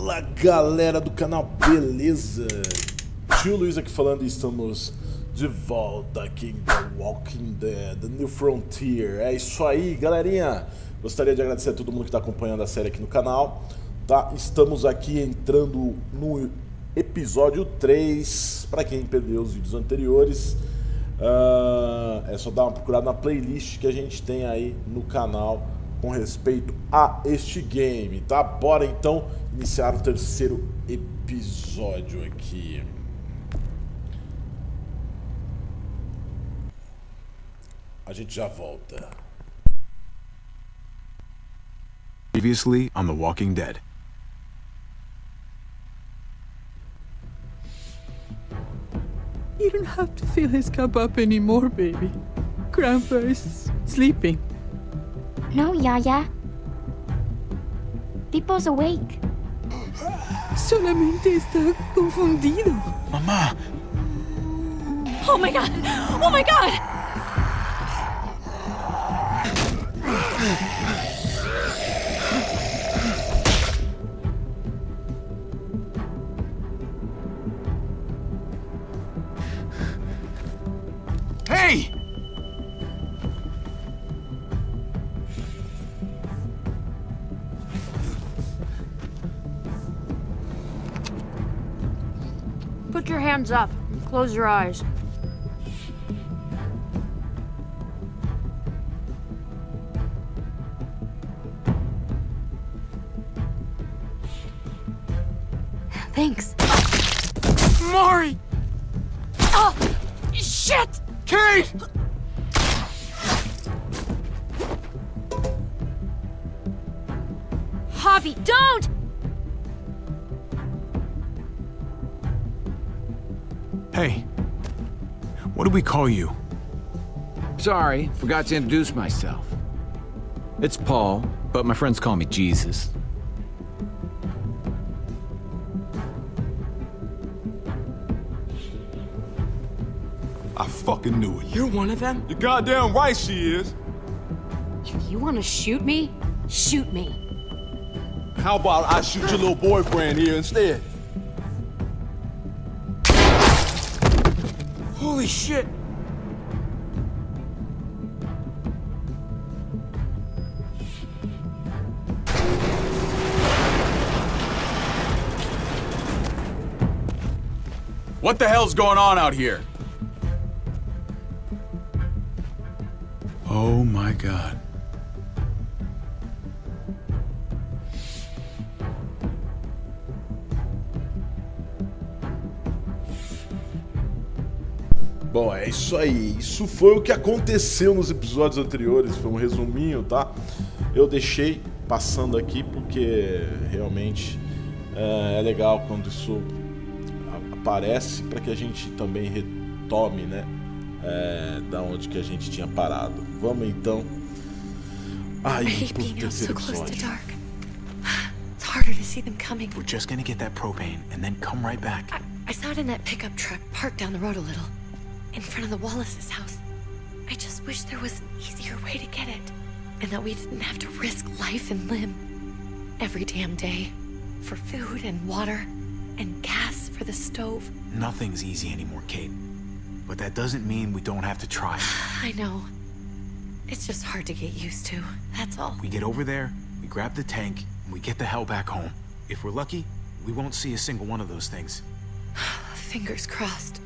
Fala galera do canal, beleza? Tio Luiz aqui falando e estamos de volta aqui em The Walking Dead, The New Frontier. É isso aí, galerinha. Gostaria de agradecer a todo mundo que está acompanhando a série aqui no canal, tá? Estamos aqui entrando no episódio 3. Para quem perdeu os vídeos anteriores, é só dar uma procurada na playlist que a gente tem aí no canal com respeito a este game, tá? Bora então iniciar o terceiro episódio aqui. A gente já volta. Previously on The Walking Dead. You don't have to fill his cup up anymore, baby. Grandpa is sleeping. No, Yaya. Pipo's awake. Solamente está confundido. Mamá! Oh my god! Oh my god! Hey! Put your hands up and close your eyes. Thanks. Mari! Oh, shit! Kate! Javi, don't! Hey, what do we call you? Sorry, forgot to introduce myself. It's Paul, but my friends call me Jesus. I fucking knew it. You're one of them? You're goddamn right she is. If you want to shoot me, shoot me. How about I shoot your little boyfriend here instead? Holy shit! What the hell's going on out here? Oh my God. Bom, é isso aí. Isso foi o que aconteceu nos episódios anteriores. Foi um resuminho, tá? Eu deixei passando aqui porque realmente é legal quando isso aparece para que a gente também retome, né? Da onde que a gente tinha parado. Vamos então aí pro terceiro episódio. It's harder to see them coming. We're just gonna get that propane and then come right back. I saw it in that pickup truck parked down the road a little, in front of the Wallace's house. I just wish there was an easier way to get it, and that we didn't have to risk life and limb every damn day for food and water and gas for the stove. Nothing's easy anymore, Kate. But that doesn't mean we don't have to try. I know. It's just hard to get used to, that's all. We get over there, we grab the tank, and we get the hell back home. If we're lucky, we won't see a single one of those things. Fingers crossed.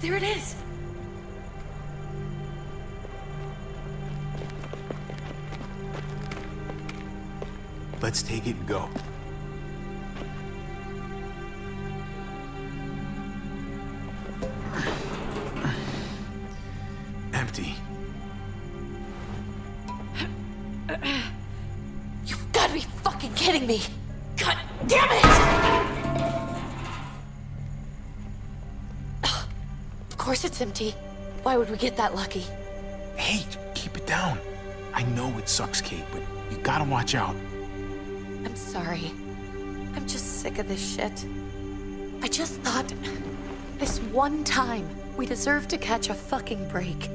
There it is! Let's take it and go. Empty. You've got to be fucking kidding me! God damn it! Of course it's empty. Why would we get that lucky? Hey, keep it down. I know it sucks, Kate, but you gotta watch out. I'm sorry. I'm just sick of this shit. I just thought, this one time, we deserve to catch a fucking break.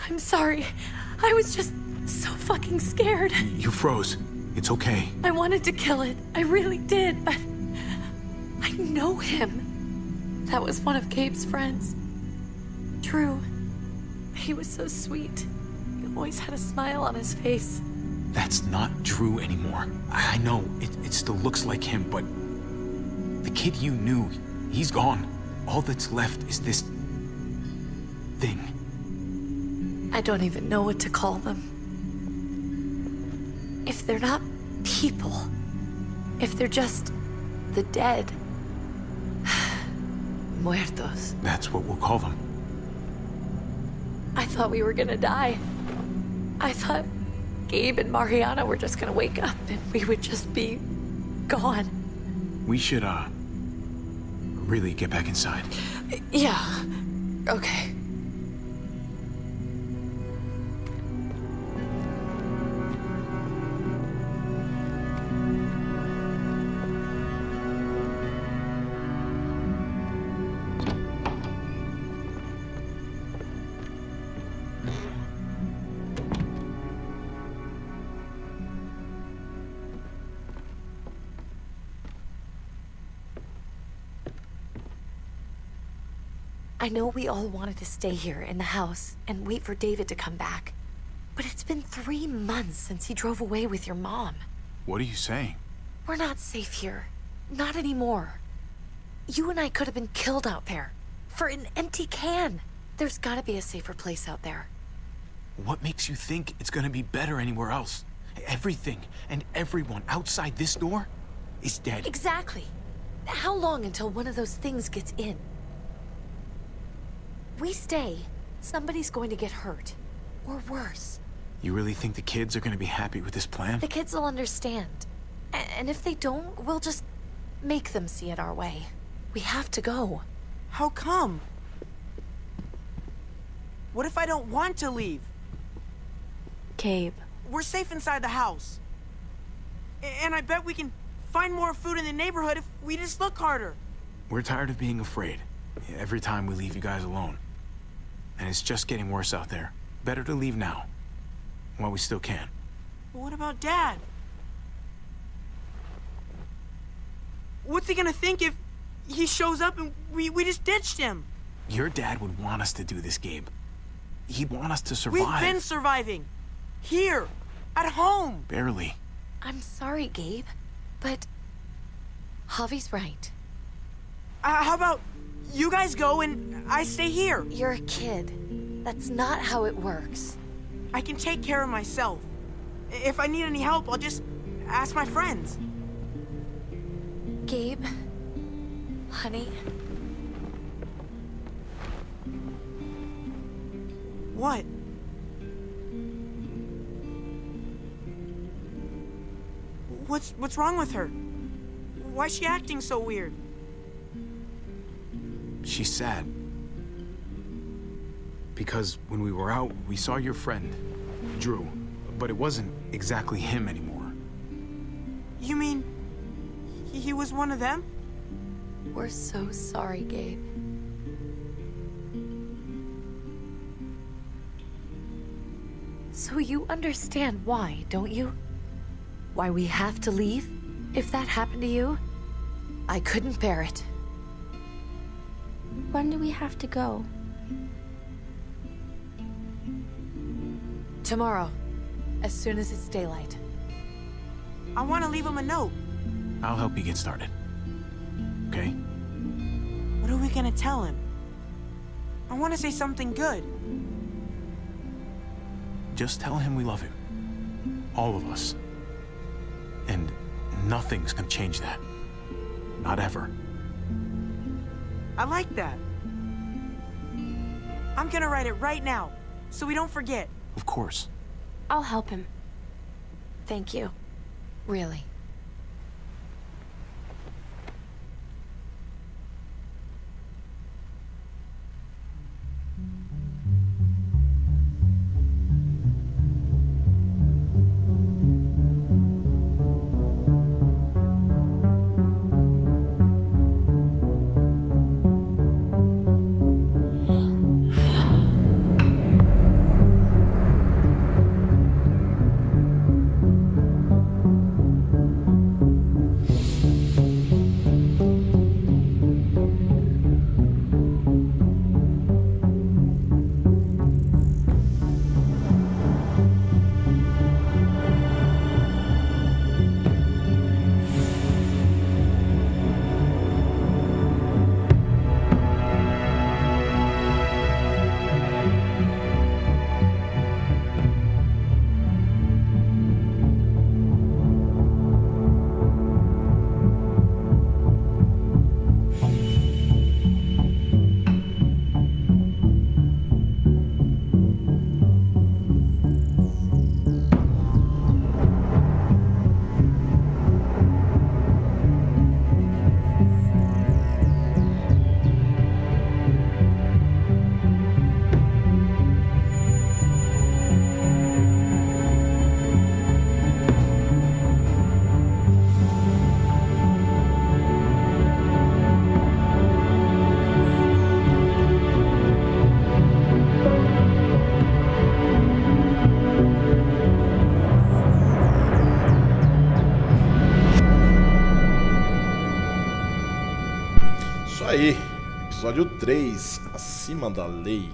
I'm sorry. I was just so fucking scared. You froze. It's okay. I wanted to kill it. I really did, but I know him. That was one of Gabe's friends. Drew. He was so sweet. He always had a smile on his face. That's not Drew anymore. I know, it still looks like him, but the kid you knew, he's gone. All that's left is this thing. I don't even know what to call them. If they're not people, if they're just the dead, muertos. That's what we'll call them. I thought we were gonna die. I thought Gabe and Mariana were just gonna wake up and we would just be gone. We should, really get back inside. Yeah. Okay. I know we all wanted to stay here in the house and wait for David to come back. But it's been 3 months since he drove away with your mom. What are you saying? We're not safe here. Not anymore. You and I could have been killed out there. For an empty can. There's gotta be a safer place out there. What makes you think it's gonna be better anywhere else? Everything and everyone outside this door is dead. Exactly. How long until one of those things gets in? We stay, somebody's going to get hurt. Or worse. You really think the kids are gonna be happy with this plan? The kids will understand. And if they don't, we'll just make them see it our way. We have to go. How come? What if I don't want to leave? Gabe. We're safe inside the house. And I bet we can find more food in the neighborhood if we just look harder. We're tired of being afraid. Every time we leave you guys alone. And it's just getting worse out there. Better to leave now. While we still can. But what about Dad? What's he gonna think if he shows up and we just ditched him? Your dad would want us to do this, Gabe. He'd want us to survive. We've been surviving. Here. At home. Barely. I'm sorry, Gabe. But Javi's right. How about you guys go and I stay here? You're a kid. That's not how it works. I can take care of myself. If I need any help, I'll just ask my friends. Gabe, honey. What? What's wrong with her? Why's she acting so weird? She's sad. Because when we were out, we saw your friend, Drew. But it wasn't exactly him anymore. You mean he was one of them? We're so sorry, Gabe. So you understand why, don't you? Why we have to leave? If that happened to you, I couldn't bear it. When do we have to go? Tomorrow, as soon as it's daylight. I want to leave him a note. I'll help you get started. Okay? What are we gonna tell him? I want to say something good. Just tell him we love him. All of us. And nothing's gonna change that. Not ever. I like that. I'm gonna write it right now, so we don't forget. Of course. I'll help him. Thank you. Really. 3, acima da lei.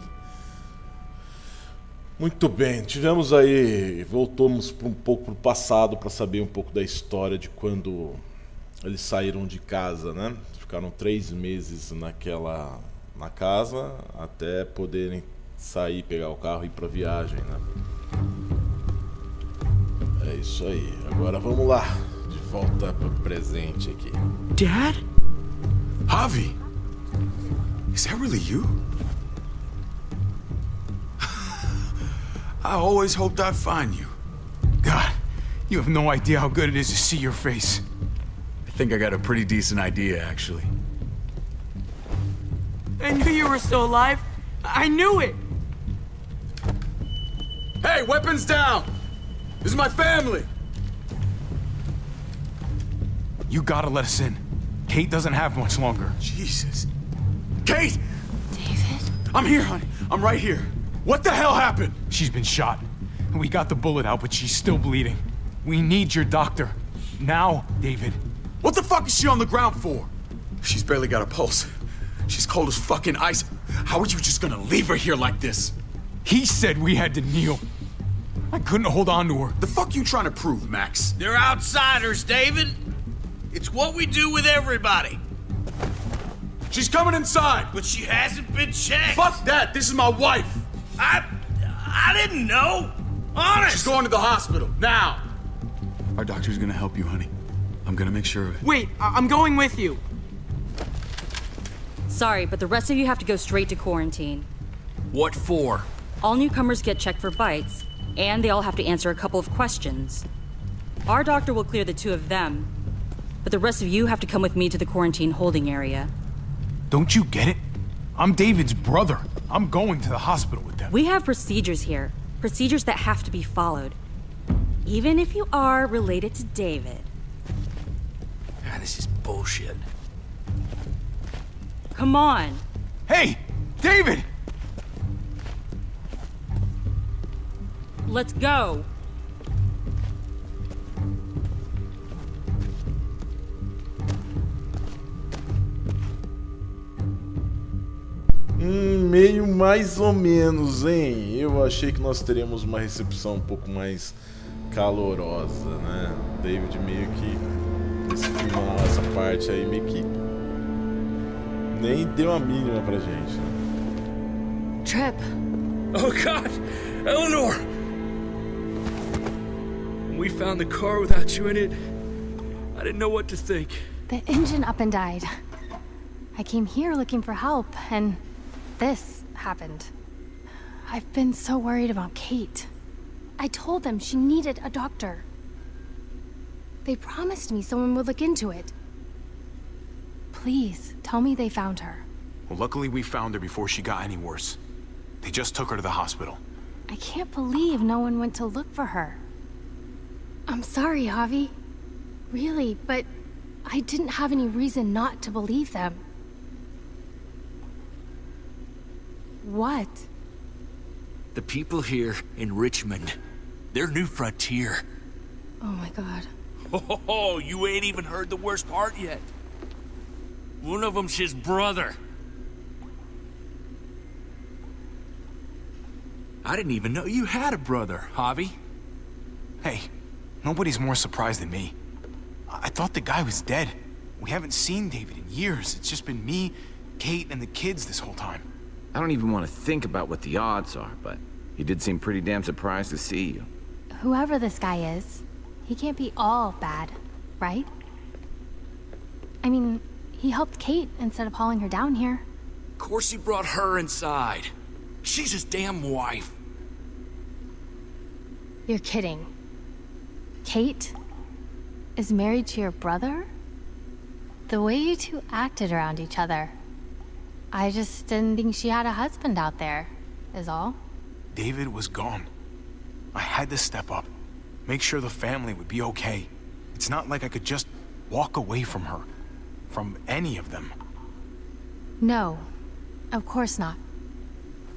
Muito bem, tivemos aí, voltamos um pouco pro passado para saber um pouco da história de quando eles saíram de casa, né? Ficaram 3 meses na casa até poderem sair, pegar o carro e ir pra viagem, né? É isso aí. Agora vamos lá, de volta pro presente aqui. Dad? Javi? Is that really you? I always hoped I'd find you. God, you have no idea how good it is to see your face. I think I got a pretty decent idea, actually. I knew you were still alive. I knew it. Hey, weapons down! This is my family! You gotta let us in. Kate doesn't have much longer. Jesus. Kate! David? I'm here, honey. I'm right here. What the hell happened? She's been shot. We got the bullet out, but she's still bleeding. We need your doctor. Now, David. What the fuck is she on the ground for? She's barely got a pulse. She's cold as fucking ice. How are you just gonna leave her here like this? He said we had to kneel. I couldn't hold on to her. The fuck you trying to prove, Max? They're outsiders, David. It's what we do with everybody. She's coming inside. But she hasn't been checked. Fuck that. This is my wife. I didn't know. Honest. She's going to the hospital now. Our doctor's gonna help you, honey. I'm gonna make sure of it. Wait, I'm going with you. Sorry, but the rest of you have to go straight to quarantine. What for? All newcomers get checked for bites, and they all have to answer a couple of questions. Our doctor will clear the 2 of them, but the rest of you have to come with me to the quarantine holding area. Don't you get it? I'm David's brother. I'm going to the hospital with them. We have procedures here. Procedures that have to be followed. Even if you are related to David. God, this is bullshit. Come on. Hey, David! Let's go. Meio mais ou menos, hein? Eu achei que nós teríamos uma recepção um pouco mais calorosa, né? David meio que nesse final, essa parte aí meio que nem deu a mínima pra gente, né? Trip. Oh God, Eleanor! When we found the car without you in it, I didn't know what to think. The engine up and died. I came here looking for help, and this happened. I've been so worried about Kate. I told them she needed a doctor. They promised me someone would look into it. Please, tell me they found her. Well, luckily we found her before she got any worse. They just took her to the hospital. I can't believe no one went to look for her. I'm sorry, Javi. Really, but I didn't have any reason not to believe them. What? The people here in Richmond, they're New Frontier. Oh my God. Oh, you ain't even heard the worst part yet. One of them's his brother. I didn't even know you had a brother, Javi. Hey, nobody's more surprised than me. I thought the guy was dead. We haven't seen David in years. It's just been me, Kate, and the kids this whole time. I don't even want to think about what the odds are, but he did seem pretty damn surprised to see you. Whoever this guy is, he can't be all bad, right? I mean, he helped Kate instead of hauling her down here. Of course he brought her inside. She's his damn wife. You're kidding. Kate is married to your brother? The way you two acted around each other. I just didn't think she had a husband out there, is all. David was gone. I had to step up, make sure the family would be okay. It's not like I could just walk away from her, from any of them. No, of course not.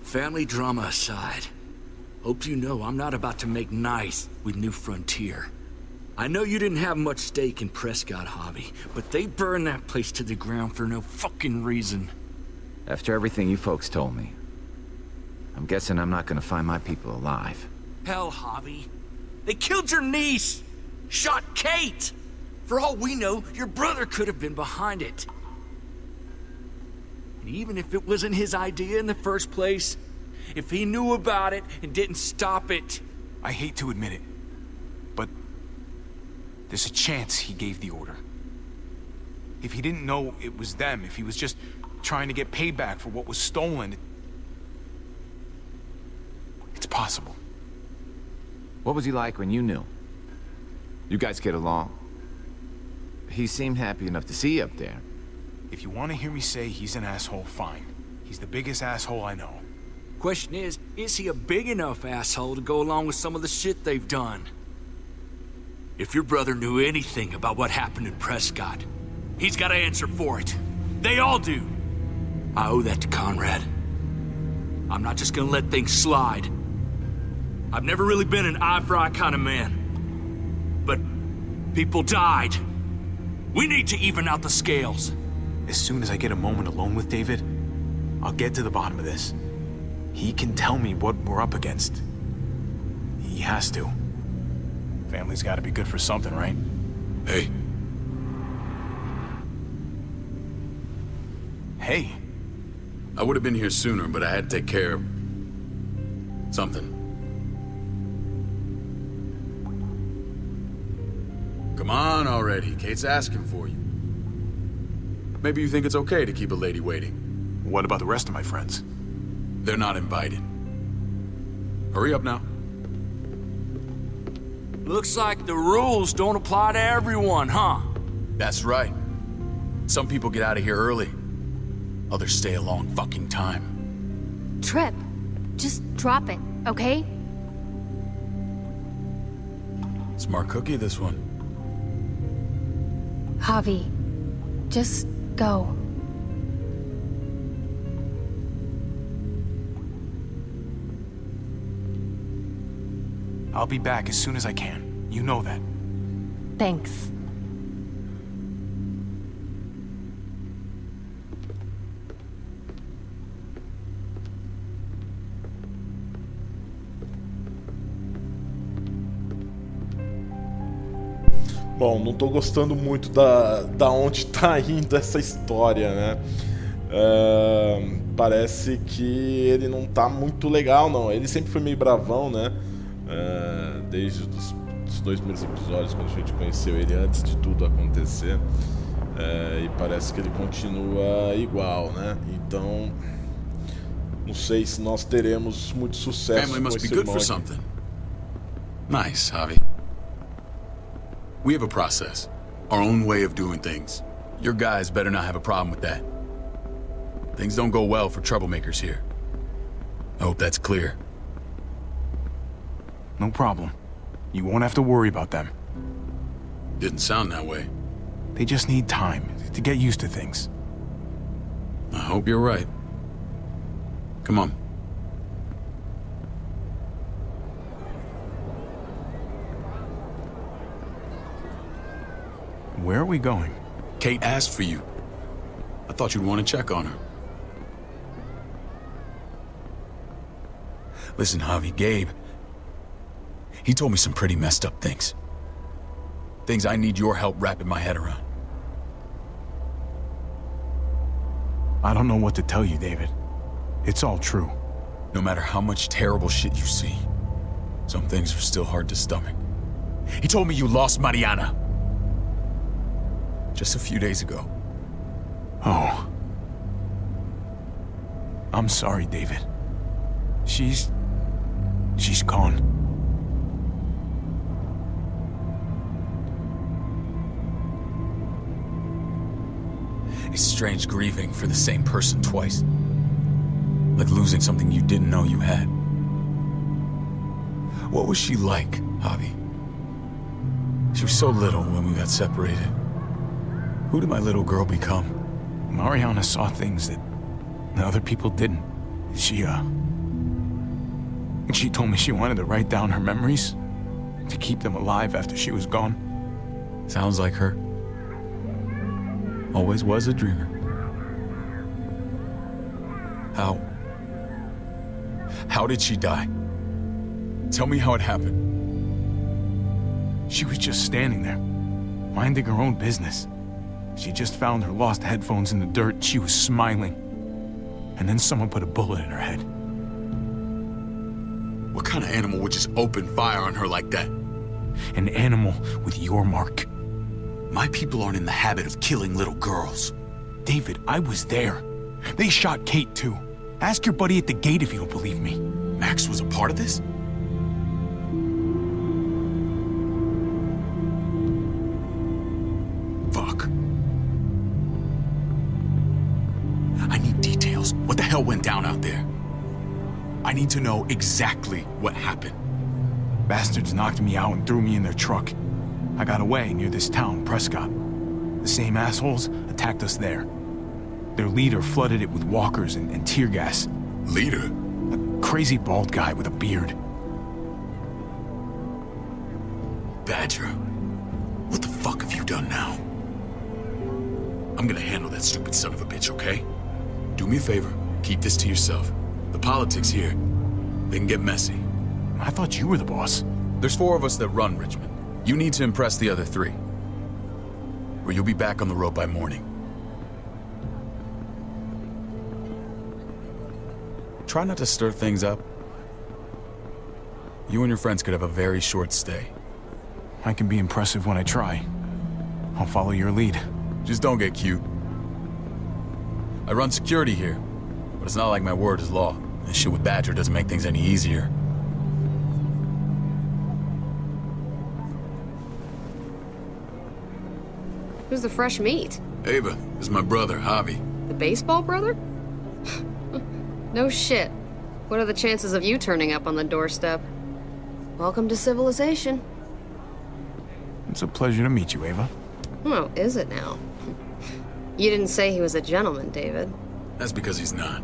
Family drama aside, hope you know I'm not about to make nice with New Frontier. I know you didn't have much stake in Prescott, Javi, but they burned that place to the ground for no fucking reason. After everything you folks told me, I'm guessing I'm not gonna find my people alive. Hell, Javi. They killed your niece! Shot Kate! For all we know, your brother could have been behind it. And even if it wasn't his idea in the first place, if he knew about it and didn't stop it... I hate to admit it, but there's a chance he gave the order. If he didn't know it was them, if he was just trying to get payback for what was stolen, it's possible. What was he like when you knew? You guys get along? He seemed happy enough to see you up there. If you want to hear me say he's an asshole, fine. He's the biggest asshole I know. Question is he a big enough asshole to go along with some of the shit they've done? If your brother knew anything about what happened in Prescott, he's got to answer for it. They all do. I owe that to Conrad. I'm not just gonna let things slide. I've never really been an eye-for-eye kind of man. But people died. We need to even out the scales. As soon as I get a moment alone with David, I'll get to the bottom of this. He can tell me what we're up against. He has to. Family's gotta be good for something, right? Hey. Hey. I would have been here sooner, but I had to take care of... something. Come on already, Kate's asking for you. Maybe you think it's okay to keep a lady waiting. What about the rest of my friends? They're not invited. Hurry up now. Looks like the rules don't apply to everyone, huh? That's right. Some people get out of here early. Others stay a long fucking time. Trip, just drop it, okay? Smart cookie, this one. Javi, just go. I'll be back as soon as I can. You know that. Thanks. Bom, não tô gostando muito da onde tá indo essa história, né? Parece que ele não tá muito legal, não. Ele sempre foi meio bravão, né? Desde os 2 primeiros episódios, quando a gente conheceu ele antes de tudo acontecer. E parece que ele continua igual, né? Então, não sei se nós teremos muito sucesso com esse irmão aqui. Nice, Javi. We have a process, our own way of doing things. Your guys better not have a problem with that. Things don't go well for troublemakers here. I hope that's clear. No problem. You won't have to worry about them. Didn't sound that way. They just need time to get used to things. I hope you're right. Come on. Where are we going? Kate asked for you. I thought you'd want to check on her. Listen, Javi, Gabe... he told me some pretty messed up things. Things I need your help wrapping my head around. I don't know what to tell you, David. It's all true. No matter how much terrible shit you see, some things are still hard to stomach. He told me you lost Mariana. Just a few days ago. Oh. I'm sorry, David. She's gone. It's strange grieving for the same person twice. Like losing something you didn't know you had. What was she like, Javi? She was so little when we got separated. Who did my little girl become? Mariana saw things that other people didn't. She told me she wanted to write down her memories to keep them alive after she was gone. Sounds like her. Always was a dreamer. How did she die? Tell me how it happened. She was just standing there, minding her own business. She just found her lost headphones in the dirt. She was smiling. And then someone put a bullet in her head. What kind of animal would just open fire on her like that? An animal with your mark. My people aren't in the habit of killing little girls. David, I was there. They shot Kate too. Ask your buddy at the gate if you don't believe me. Max was a part of this? Fuck. I need details. What the hell went down out there? I need to know exactly what happened. Bastards knocked me out and threw me in their truck. I got away near this town, Prescott. The same assholes attacked us there. Their leader flooded it with walkers and tear gas. Leader? A crazy bald guy with a beard. Badger, what the fuck have you done now? I'm gonna handle that stupid son of a bitch, okay? Do me a favor, keep this to yourself. The politics here, they can get messy. I thought you were the boss. There's 4 of us that run Richmond. You need to impress the other 3. Or you'll be back on the road by morning. Try not to stir things up. You and your friends could have a very short stay. I can be impressive when I try. I'll follow your lead. Just don't get cute. I run security here, but it's not like my word is law. This shit with Badger doesn't make things any easier. Who's the fresh meat? Ava, this is my brother, Javi. The baseball brother? No shit. What are the chances of you turning up on the doorstep? Welcome to civilization. It's a pleasure to meet you, Ava. Oh, is it now? You didn't say he was a gentleman, David. That's because he's not.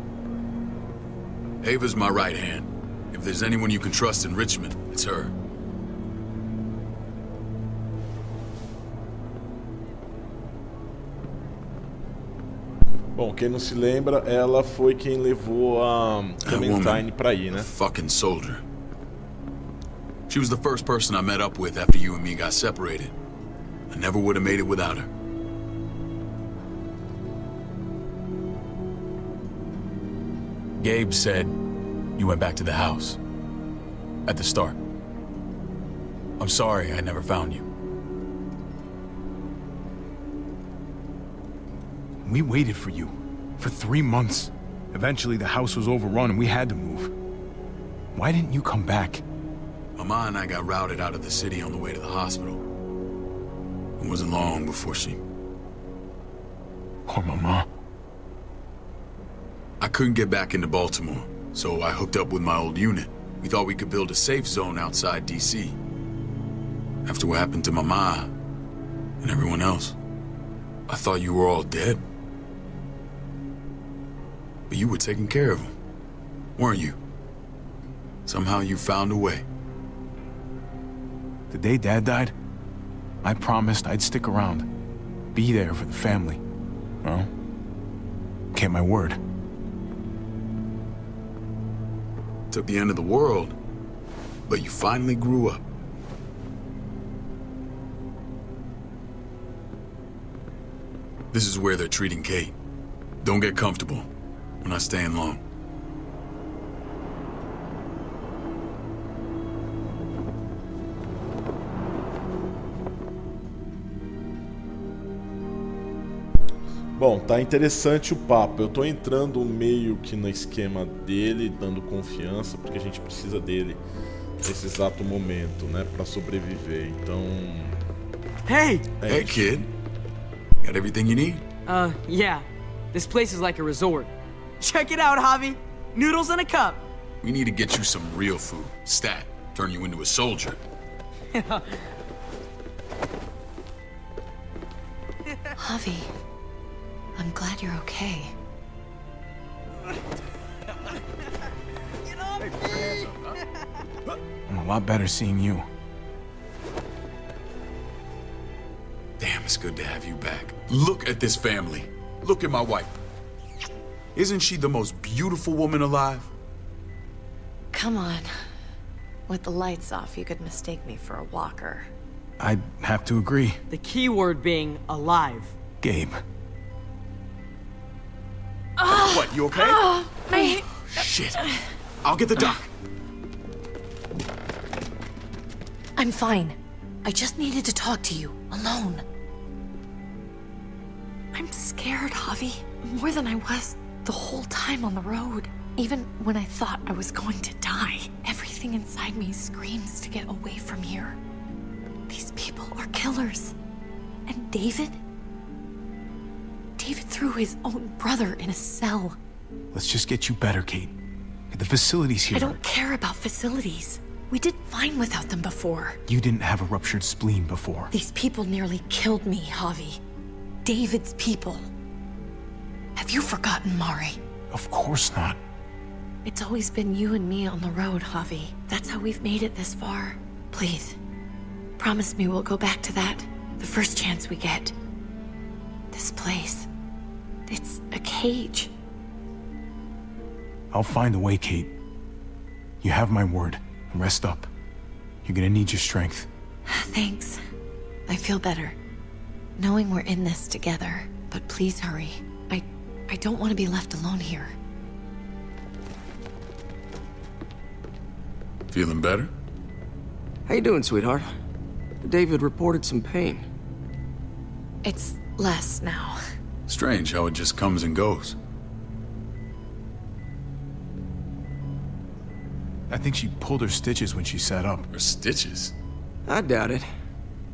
Ava's my right hand. If there's anyone you can trust in Richmond, it's her. Bom, quem não se lembra, ela foi quem levou a Clementine pra ir, né? Fucking soldier. She was the first person I met up with after you and me got separated. I never would have made it without her. Gabe said you went back to the house. At the start. I'm sorry I never found you. We waited for you. For 3 months. Eventually the house was overrun and we had to move. Why didn't you come back? Mama and I got routed out of the city on the way to the hospital. It wasn't long before she... Poor Mama. I couldn't get back into Baltimore, so I hooked up with my old unit. We thought we could build a safe zone outside D.C. After what happened to Mama and everyone else, I thought you were all dead. But you were taking care of them, weren't you? Somehow you found a way. The day Dad died, I promised I'd stick around. Be there for the family. Well, kept my word. Took the end of the world, but you finally grew up. This is where they're treating Kate. Don't get comfortable. We're not staying long. Bom, tá interessante o papo. Eu tô entrando meio que no esquema dele, dando confiança, porque a gente precisa dele nesse exato momento, né, pra sobreviver. Então... Hey! Hey, kid. Got everything you need? Yeah. This place is like a resort. Check it out, Javi. Noodles in a cup. We need to get you some real food. Stat. Turn you into a soldier. Javi, I'm glad you're okay. I'm a lot better seeing you. Damn, it's good to have you back. Look at this family. Look at my wife. Isn't she the most beautiful woman alive? Come on. With the lights off, you could mistake me for a walker. I have to agree. The key word being alive. Gabe. What, you okay? Shit. I'll get the doc. I'm fine. I just needed to talk to you, alone. I'm scared, Javi. More than I was the whole time on the road. Even when I thought I was going to die, everything inside me screams to get away from here. These people are killers. And David? David threw his own brother in a cell. Let's just get you better, Kate. The facility's here. I don't care about facilities. We did fine without them before. You didn't have a ruptured spleen before. These people nearly killed me, Javi. David's people. Have you forgotten, Mari? Of course not. It's always been you and me on the road, Javi. That's how we've made it this far. Please, promise me we'll go back to that the first chance we get. This place, it's a cage. I'll find a way, Kate. You have my word. Rest up. You're gonna need your strength. Thanks. I feel better. Knowing we're in this together. But please hurry. I don't want to be left alone here. Feeling better? How you doing, sweetheart? David reported some pain. It's less now. Strange how it just comes and goes. I think she pulled her stitches when she sat up. Her stitches? I doubt it.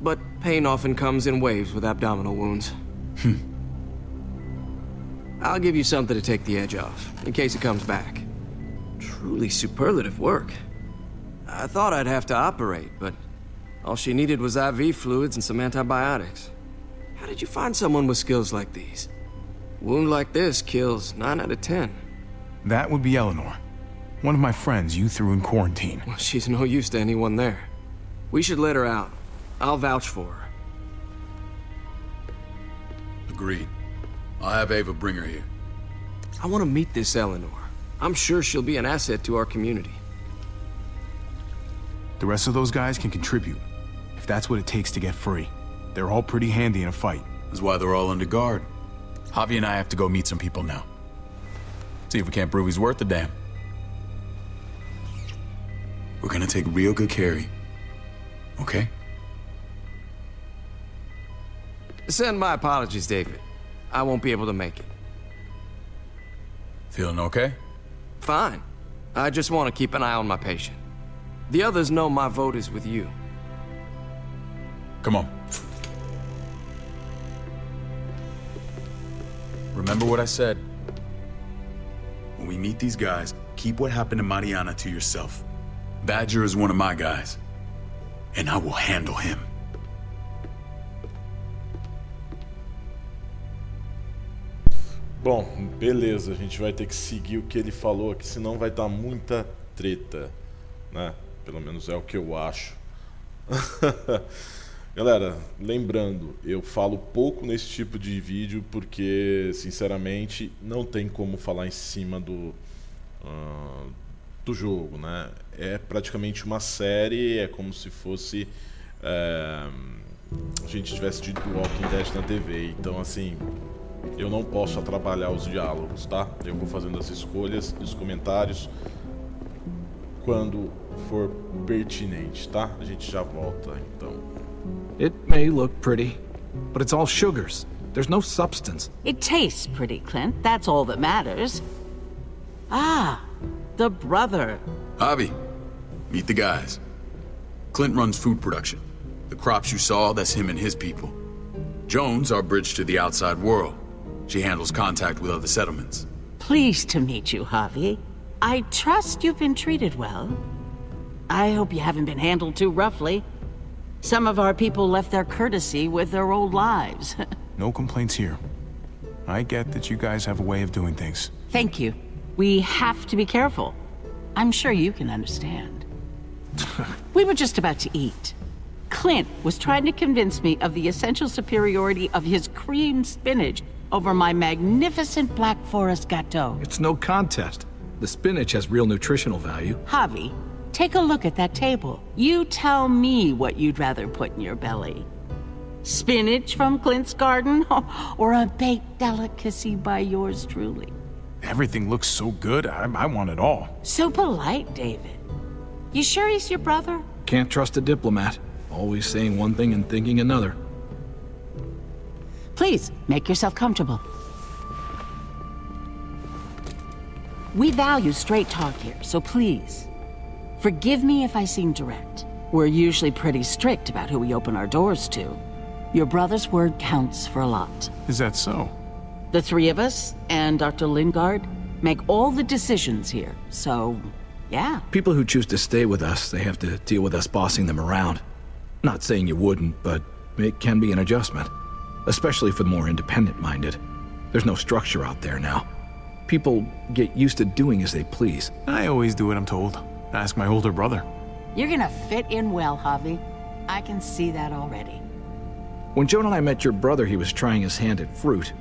But pain often comes in waves with abdominal wounds. I'll give you something to take the edge off, in case it comes back. Truly superlative work. I thought I'd have to operate, but all she needed was IV fluids and some antibiotics. How did you find someone with skills like these? A wound like this kills 9 out of 10. That would be Eleanor. One of my friends you threw in quarantine. Well, she's no use to anyone there. We should let her out. I'll vouch for her. Agreed. I'll have Ava bring her here. I want to meet this Eleanor. I'm sure she'll be an asset to our community. The rest of those guys can contribute, if that's what it takes to get free. They're all pretty handy in a fight. That's why they're all under guard. Javi and I have to go meet some people now. See if we can't prove he's worth the damn. We're gonna take real good care of you. Okay? Send my apologies, David. I won't be able to make it. Feeling okay? Fine. I just want to keep an eye on my patient. The others know my vote is with you. Come on. Remember what I said. When we meet these guys, keep what happened to Mariana to yourself. Badger is one of my guys, and I will handle him. Bom, beleza, a gente vai ter que seguir o que ele falou aqui, senão vai dar muita treta, né? Pelo menos é o que eu acho. Galera, lembrando, eu falo pouco nesse tipo de vídeo porque, sinceramente, não tem como falar em cima do jogo, né? É praticamente uma série, é como se fosse a gente tivesse de Walking Dead na TV, então assim, eu não posso atrapalhar os diálogos, tá? Eu vou fazendo as escolhas e os comentários quando for pertinente, tá? A gente já volta, então. It may look pretty, but it's all sugars. There's no substance. It tastes pretty, Clint. That's all that matters. Ah, the brother. Javi, meet the guys. Clint runs food production. The crops you saw, that's him and his people. Jones, our bridge to the outside world. She handles contact with other settlements. Pleased to meet you, Javi. I trust you've been treated well. I hope you haven't been handled too roughly. Some of our people left their courtesy with their old lives. No complaints here. I get that you guys have a way of doing things. Thank you. We have to be careful. I'm sure you can understand. We were just about to eat. Clint was trying to convince me of the essential superiority of his creamed spinach over my magnificent Black Forest gâteau. It's no contest. The spinach has real nutritional value. Javi, take a look at that table. You tell me what you'd rather put in your belly. Spinach from Clint's garden, or a baked delicacy by yours truly? Everything looks so good, I want it all. So polite, David. You sure he's your brother? Can't trust a diplomat. Always saying one thing and thinking another. Please, make yourself comfortable. We value straight talk here, so please, forgive me if I seem direct. We're usually pretty strict about who we open our doors to. Your brother's word counts for a lot. Is that so? The three of us and Dr. Lingard make all the decisions here, so, yeah. People who choose to stay with us, they have to deal with us bossing them around. Not saying you wouldn't, but it can be an adjustment. Especially for the more independent-minded. There's no structure out there now. People get used to doing as they please. I always do what I'm told. Ask my older brother. You're gonna fit in well, Javi. I can see that already. When Joan and I met your brother, he was trying his hand at fruit.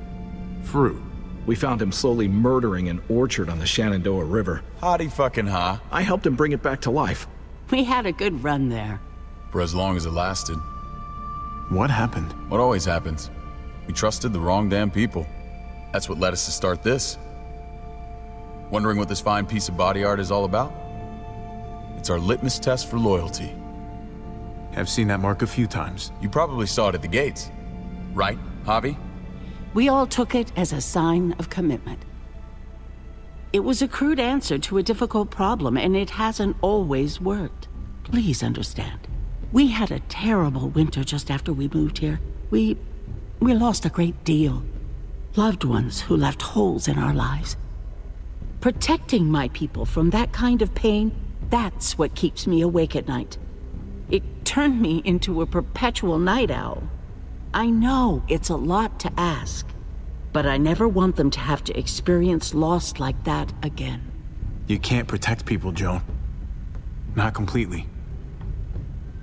Fruit? We found him slowly murdering an orchard on the Shenandoah River. Howdy fucking ha. I helped him bring it back to life. We had a good run there. For as long as it lasted. What happened? What always happens. We trusted the wrong damn people. That's what led us to start this. Wondering what this fine piece of body art is all about? It's our litmus test for loyalty. I've seen that mark a few times. You probably saw it at the gates. Right, Javi? We all took it as a sign of commitment. It was a crude answer to a difficult problem, and it hasn't always worked. Please understand. We had a terrible winter just after we moved here. We lost a great deal. Loved ones who left holes in our lives. Protecting my people from that kind of pain, that's what keeps me awake at night. It turned me into a perpetual night owl. I know it's a lot to ask, but I never want them to have to experience loss like that again. You can't protect people, Joan. Not completely.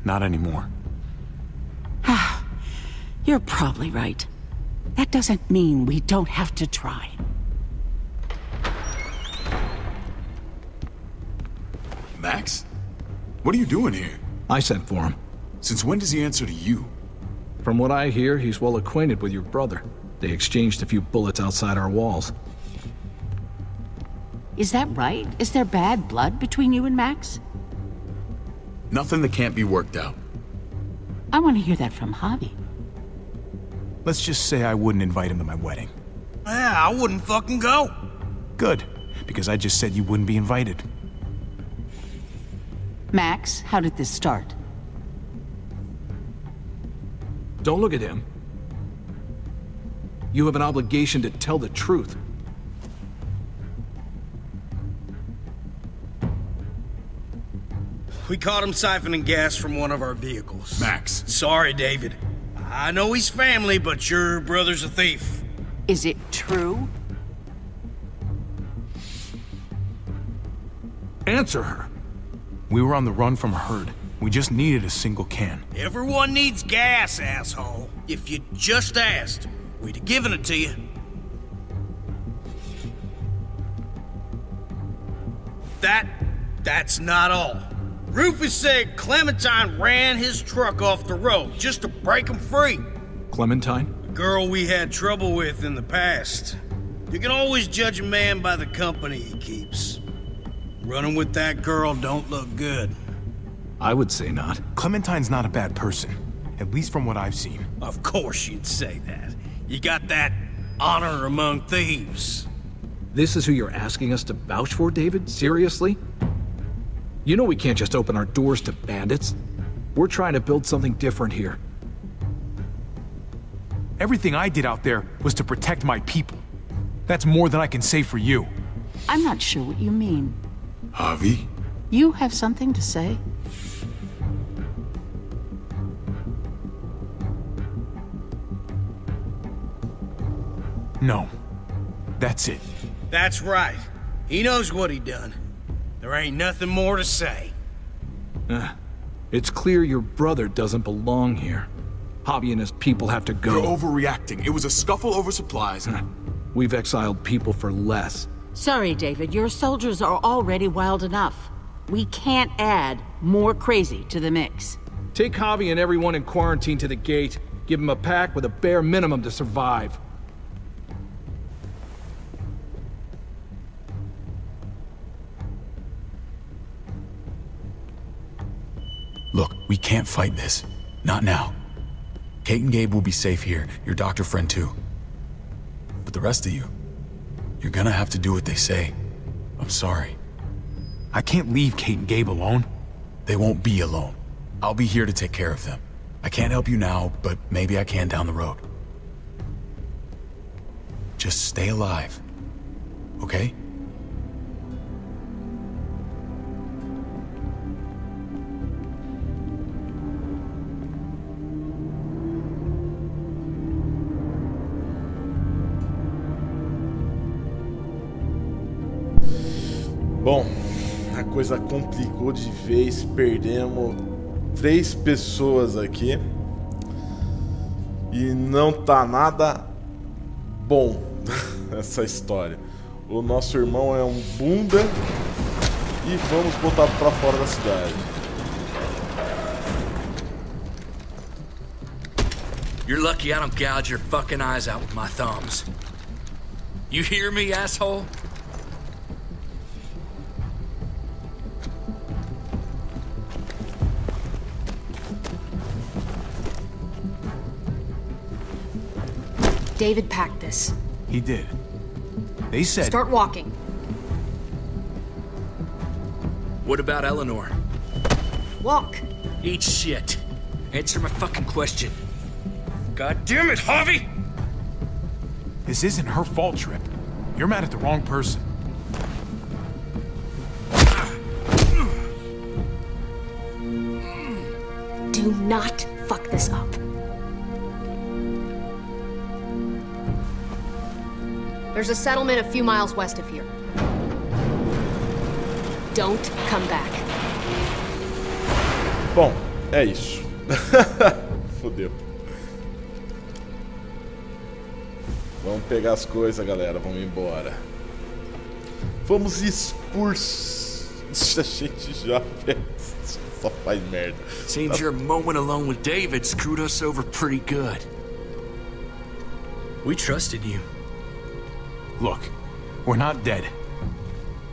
Not anymore. You're probably right. That doesn't mean we don't have to try. Max? What are you doing here? I sent for him. Since when does he answer to you? From what I hear, he's well acquainted with your brother. They exchanged a few bullets outside our walls. Is that right? Is there bad blood between you and Max? Nothing that can't be worked out. I want to hear that from Javi. Let's just say I wouldn't invite him to my wedding. Yeah, I wouldn't fucking go. Good, because I just said you wouldn't be invited. Max, how did this start? Don't look at him. You have an obligation to tell the truth. We caught him siphoning gas from one of our vehicles. Max. Sorry, David. I know he's family, but your brother's a thief. Is it true? Answer her. We were on the run from a herd. We just needed a single can. Everyone needs gas, asshole. If you just asked, we'd have given it to you. That's not all. Rufus said Clementine ran his truck off the road just to break him free. Clementine? A girl we had trouble with in the past. You can always judge a man by the company he keeps. Running with that girl don't look good. I would say not. Clementine's not a bad person, at least from what I've seen. Of course you'd say that. You got that honor among thieves. This is who you're asking us to vouch for, David? Seriously? You know we can't just open our doors to bandits. We're trying to build something different here. Everything I did out there was to protect my people. That's more than I can say for you. I'm not sure what you mean. Javi? You have something to say? No. That's it. That's right. He knows what he done. There ain't nothing more to say. It's clear your brother doesn't belong here. Javi and his people have to go. You're overreacting. It was a scuffle over supplies. We've exiled people for less. Sorry, David. Your soldiers are already wild enough. We can't add more crazy to the mix. Take Javi and everyone in quarantine to the gate. Give them a pack with a bare minimum to survive. Look, we can't fight this. Not now. Kate and Gabe will be safe here, your doctor friend too. But the rest of you, you're gonna have to do what they say. I'm sorry. I can't leave Kate and Gabe alone. They won't be alone. I'll be here to take care of them. I can't help you now, but maybe I can down the road. Just stay alive, okay? Bom, a coisa complicou de vez, perdemos 3 pessoas aqui e não tá nada bom essa história. O nosso irmão é um bunda e vamos botar pra fora da cidade. You're lucky I don't gouge your fucking eyes out with my thumbs. You hear me, asshole? David packed this. He did. They said... Start walking. What about Eleanor? Walk. Eat shit. Answer my fucking question. God damn it, Javi! This isn't her fault, Trip. You're mad at the wrong person. Do not fuck this up. There's a settlement a few miles west of here. Don't come back. Bom, é isso. Fodeu. Vamos pegar as coisas, galera. Vamos embora. Vamos expulsos. A gente já fez. Só faz merda. Seems your moment alone with David screwed us over pretty good. We trusted you. Look, we're not dead.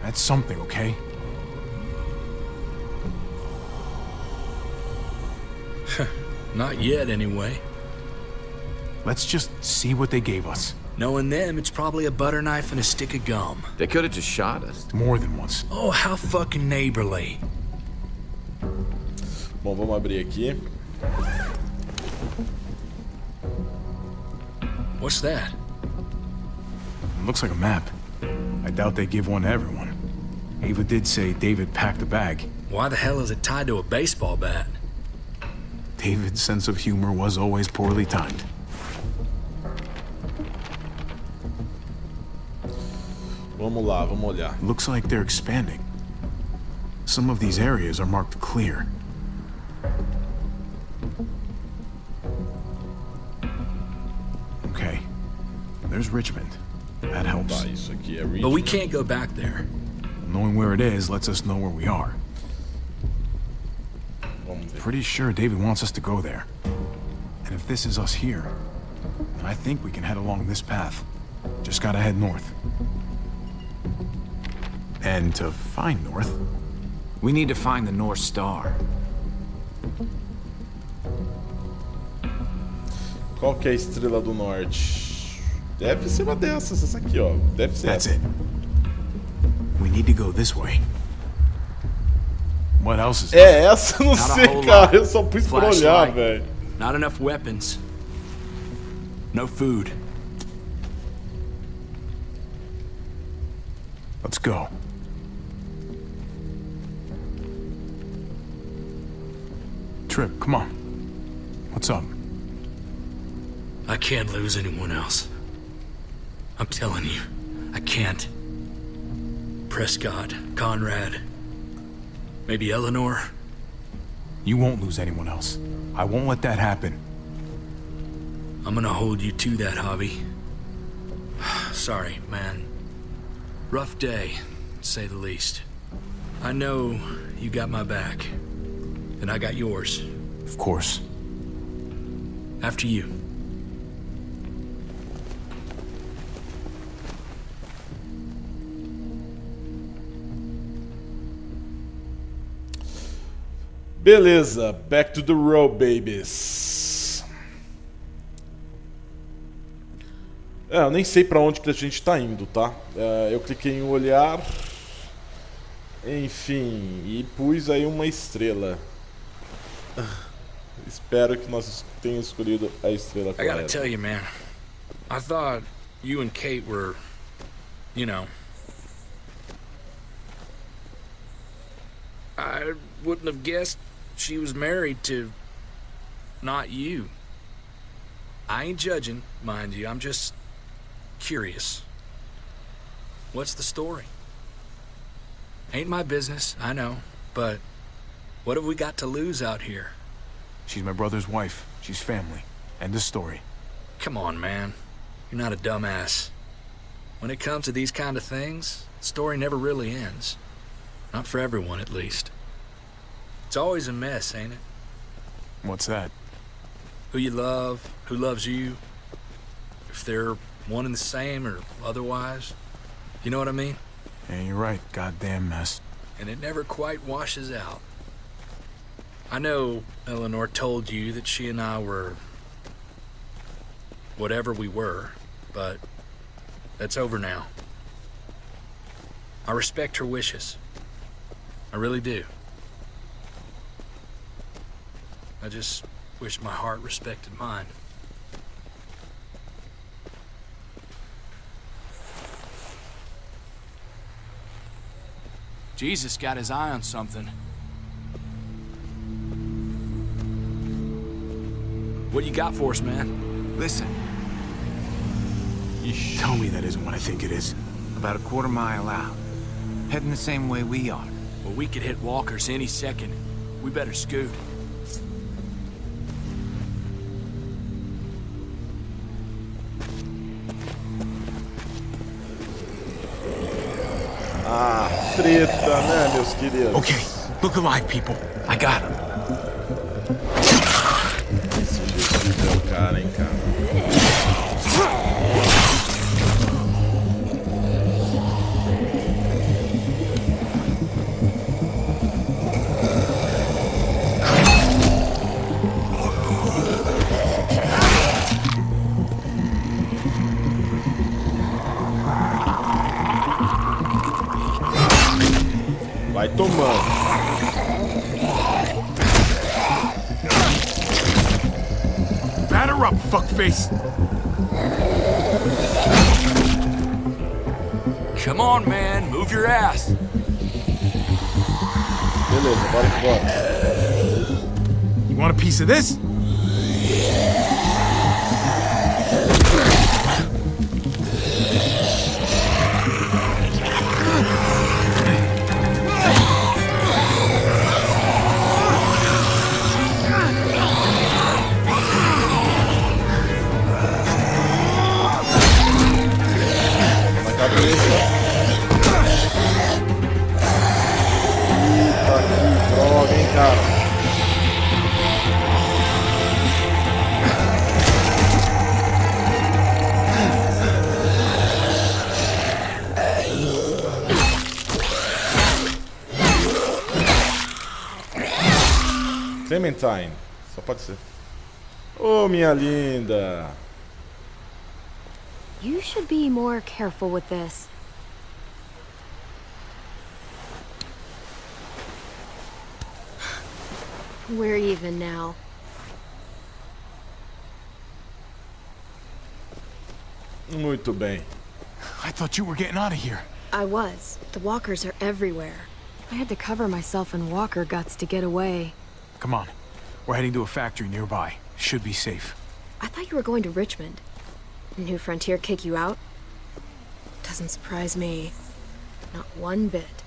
That's something, okay? Not yet, anyway. Let's just see what they gave us. Knowing them, it's probably a butter knife and a stick of gum. They could have just shot us. More than once. Oh, how fucking neighborly. Bom, vamos abrir aqui. What's that? Looks like a map. I doubt they give one to everyone. Ava did say David packed a bag. Why the hell is it tied to a baseball bat? David's sense of humor was always poorly timed. Vamos lá, vamos olhar. Looks like they're expanding. Some of these areas are marked clear. Okay. There's Richmond. That helps. Tá, isso aqui é Richmond. But we can't go back there. Knowing where it is lets us know where we are. Vamos ver. Pretty sure David wants us to go there. And if this is us here, then I think we can head along this path. Just gotta head north. And to find north, we need to find the North Star. Qual que é a estrela do norte? Deve ser uma dessas, essa aqui, ó. Deve ser. That's it. We need to go this way. What else is É essa? Não sei, cara. Eu só pus pra olhar, velho. Not enough weapons. No food. Let's go. Trip, come on. What's up? I can't lose anyone else. I'm telling you, I can't. Prescott, Conrad, maybe Eleanor. You won't lose anyone else. I won't let that happen. I'm gonna hold you to that, Javi. Sorry, man. Rough day, to say the least. I know you got my back, and I got yours. Of course. After you. Beleza, back to the road, babies. Eu nem sei pra onde que a gente tá indo, tá? Eu cliquei em olhar, enfim, e pus aí uma estrela. Espero que nós tenhamos escolhido a estrela correta. I gotta tell you, man. I thought you and Kate were, you know. I wouldn't have guessed she was married to not you. I ain't judging, mind you. I'm just curious. What's the story? Ain't my business, I know, but what have we got to lose out here? She's my brother's wife. She's family. End of story. Come on, man. You're not a dumbass. When it comes to these kind of things, the story never really ends. Not for everyone, at least. It's always a mess, ain't it? What's that? Who you love, who loves you, if they're one and the same or otherwise. You know what I mean? Yeah, you're right. Goddamn mess. And it never quite washes out. I know Eleanor told you that she and I were whatever we were, but that's over now. I respect her wishes. I really do. I just wish my heart respected mine. Jesus got his eye on something. What you got for us, man? Listen. Tell me that isn't what I think it is. About a quarter mile out. Heading the same way we are. Well, we could hit walkers any second. We better scoot. Ah, treta, né, meus queridos? Okay, look alive, people. I got him. Esse jeito é o cara, hein, cara. Vai tomando. Batter up, fuckface. Come on, man. Move your ass. Beleza, bora que bora. You want a piece of this? Droga, hein, cara. Clementine, só pode ser. Oh, minha linda. You should be more careful with this. We're even now. Muito bem. I thought you were getting out of here. I was. The walkers are everywhere. I had to cover myself in walker guts to get away. Come on. We're heading to a factory nearby. Should be safe. I thought you were going to Richmond. New Frontier kick you out? Doesn't surprise me. Not one bit.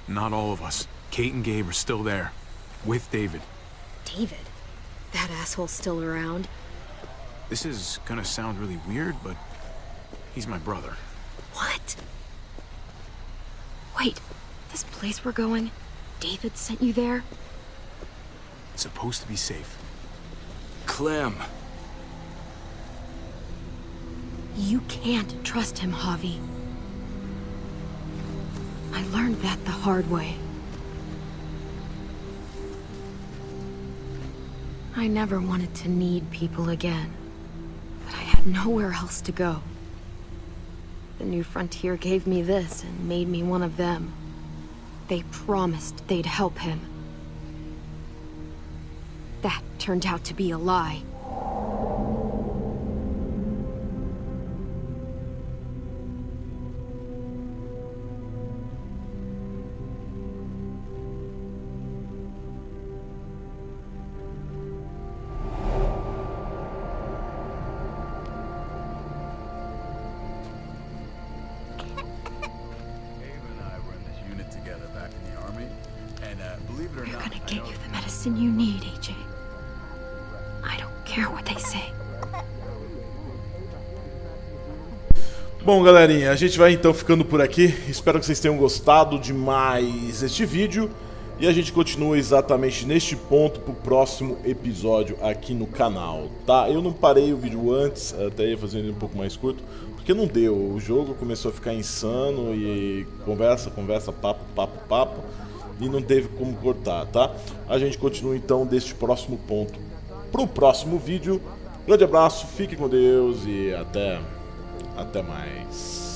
Not all of us. Kate and Gabe are still there. With David. David? That asshole's still around? This is gonna sound really weird, but he's my brother. What? Wait, this place we're going, David sent you there? It's supposed to be safe. Clem. You can't trust him, Javi. I learned that the hard way. I never wanted to need people again, but I had nowhere else to go. The New Frontier gave me this and made me one of them. They promised they'd help him. That turned out to be a lie. You need, AJ. I don't care what they say. Bom, galerinha, a gente vai então ficando por aqui. Espero que vocês tenham gostado de mais este vídeo. E a gente continua exatamente neste ponto pro próximo episódio aqui no canal, tá? Eu não parei o vídeo antes, até ia fazer ele um pouco mais curto, porque não deu. O jogo começou a ficar insano e conversa, papo. E não teve como cortar, tá? A gente continua então deste próximo ponto pro próximo vídeo. Grande abraço, fique com Deus e até mais.